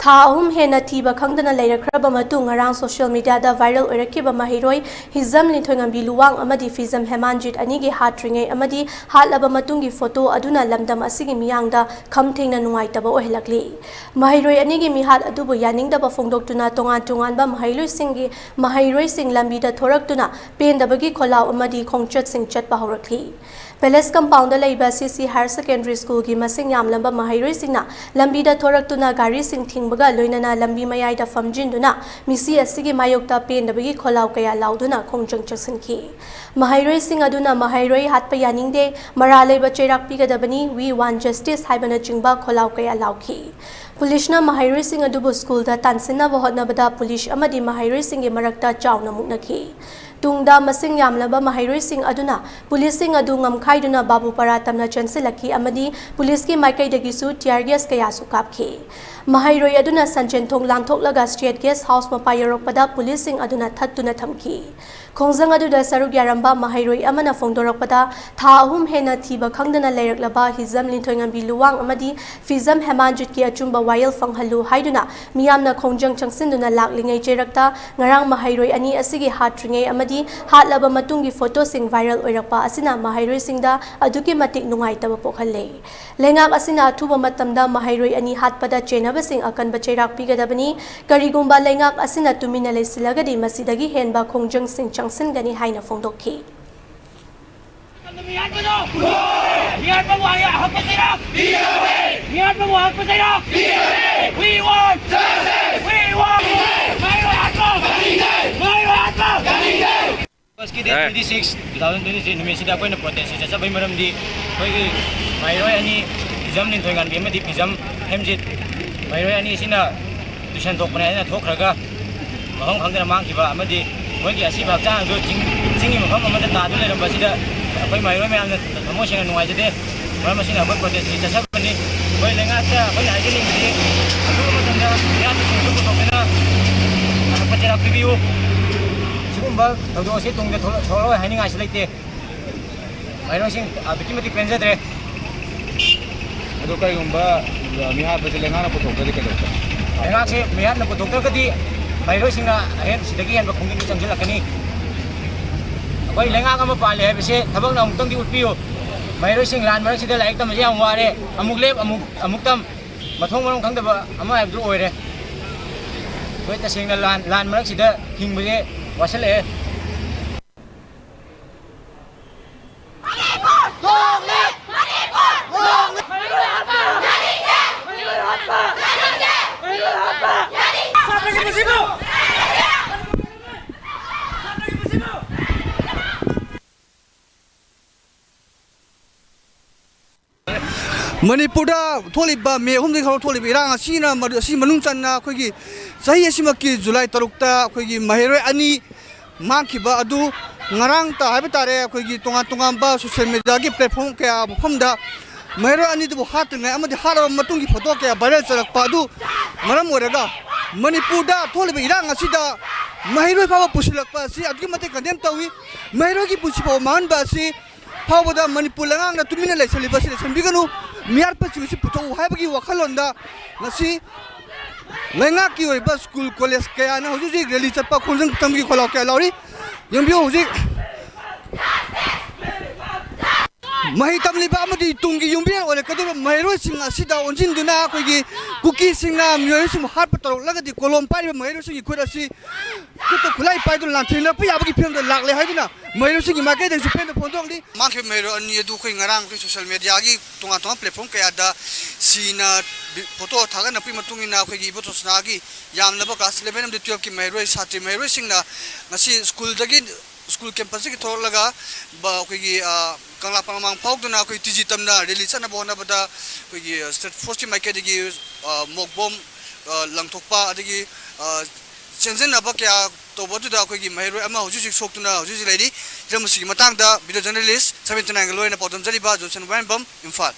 Tha ahum hena thiba khangdana leirakhraba matung ngarang social media da viral oirakiba mahiroi hizam linthoingambi luwang amadi fizam hemanjit anigi hatringai amadi hatlaba matungi photo aduna lamdam asigi miyangda khamthengna nungaitaba ohelakli mahiroi anigi mihat adubu yaningdaba phongdoktuna tongan tonganba mahiroi sing lambida thoraktuna pendabagi kholaw amadi khongchat sing chatpa horakli Palace compound laiba CC Higher Secondary School gi masing yamlamba mahiroi singna lambida thoraktuna gari sing thingbaga loinana lambi mayai da famjinduna misi asigi mayokta pendabagi kholaw kaya lauduna khongjang chaksanki mahiroi sing aduna mahiroi hatpa yaningde mara laiba cheirak pigadabani we want justice haibana chingba kholaw kaya lauki Polishna mahiroi sing adubu school da tansina bahotnabada polish amadi mahiroi sing gi marakta chawna muknaki Tungda masing yamlaba mahiroi sing aduna police sing adu ngamkhaiduna babu para tamna chansilaki amadi police ki maikai dagisu tear gas kaya su kapki mahiroi aduna sanchen thong langthoklaga state guest house mapayarokpada police sing aduna thattuna thamki khongjang adu da saruk yaramba mahiroi amana phongdorokpada tha ahum hena thiba khangdana leiraklaba hizam linthoingambi luwang amadi fizam hemanjit ki achumba wayel phanghalu haiduna miyamna khongjang changsinduna laklingai jerakta ngarang mahiroi ani asigi hatringai amadi hatlaba matungi photo sing viral oirakpa asina mahiroi singda aduki matik nungaitaba pokhalle lengak asina athuba matamda mahiroi ani hatpada chenaba sing akan bachairak pigadabani karigumba lengak asina tumina leisilagadi masidagi henba khongjang sing changsin gani haina phongdokki We want justice! We want Paski date 26, 2023 numisida ko na protest sa sabay maramdi koy mayroy ani exam nin thoingan bi amadi exam hemjit mayroy ani sina tuition tok pana na thokraga mahong khangdana mangkiba amadi moigi asiba chang do jingi mahong amada ta du le basida koy mayroy me amna thamo singa nungai jade mara masina ko protest sa sabani koy lenga ta koy ajini bi adu matanda ya tu su ko pena apachara preview Kumba, tawdo si tungde tholo hani ngai selekte. Mayro sing abiki mati penja dre. Ado kai kumba mihat bajile ngana putok kadi kado. Lenga se mihat na putok kadi mayro singa ahen sidagi han bakungin changjil akani. Koi lenga ka mapale he bise thabang na umtang di utpiyo. Mayro sing lan marak sida laik tam jam ware amuk lep amuk tam mathong marong khangdaba ama abdu oire. Koi ta sing lan marak sida hingbe Wasal eh. Manipur da tholiba me humde khalo tholiba irang asina si manung channa khogi sahi asimaki July 3 ta khogi mahiroi ani mangkiba adu ngarang ta haibitare khogi tonga ba social media gi platform kya phomda mahiroi ani du hat ngai amadi hara matungi photo kya viral charak pa adu maram orega Manipur da tholiba irang asida mahiroi phawa pusilak pa si adgi mate kandem tawi mahiroi gi pusipo man ba si phawa Manipur langang na tumina laisali ba si sambiganu Miar pa si puto haibagi wakhalonda nasi lenga ki oi ba school college kaya na huji rally chapa khonjang tamgi khola kya lauri yambio huji mahi tamli ba amadi tungi yumbi ole kadu mahiro singa sida onjin duna khogi kuki singa myoy sim har pataro lagadi kolom pai mahiro singi khoda si kuto khulai pai du lan thina pi abagi phim da lagle haiduna mahiro singi ma kai da supen da phondong di mangke mahiro ani edu khoi ngarang tu social media gi tunga platform kaya da sina photo thaga na pi matungi na khogi photo snagi yamna ba class 11 and 12 ki mahiro satri mahiro singna ngasi school dagi school campus ki thor laga ba khogi kangla pangmang phawduna khoi tiji tamna rally chana bona bada khogi state force ki maike dagi mokbom langthokpa adagi chenzen aba kya to bodu da khogi mahiroi ama huji soktuna huji lady ramsi matang da video journalist 79 loina podam jariba johnson wanbam imphal